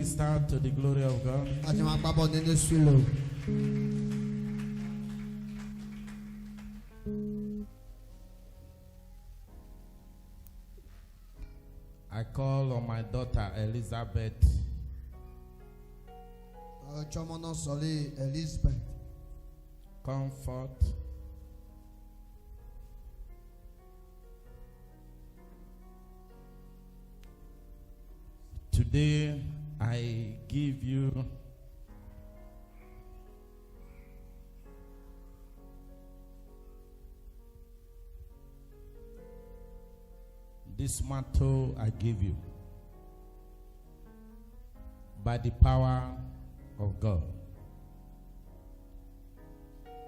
we start to the glory of God? I call on my daughter Elizabeth. Comfort. Today I give you this mantle. I give you by the power of God.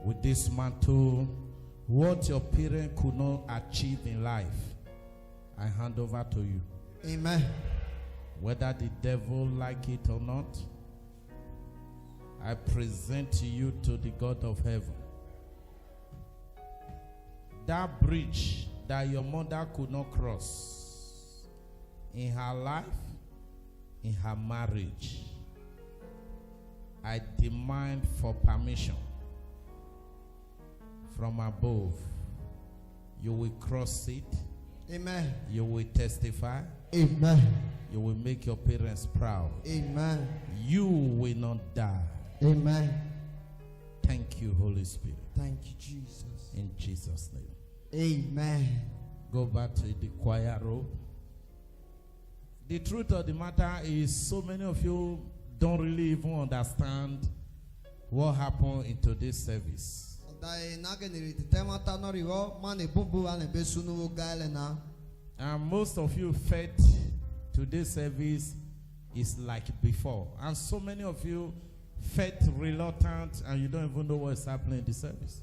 With this mantle, what your parents could not achieve in life, I hand over to you. Amen. Whether the devil like it or not, I present you to the God of heaven. That bridge that your mother could not cross in her life, in her marriage, I demand for permission from above. You will cross it. Amen. You will testify. Amen. You will make your parents proud. Amen. You will not die. Amen. Thank you, Holy Spirit. Thank you, Jesus. In Jesus' name. Amen. Go back to the choir room. The truth of the matter is, so many of you don't really even understand what happened in today's service. And most of you felt today's service is like before. And so many of you felt reluctant and you don't even know what is happening in the service.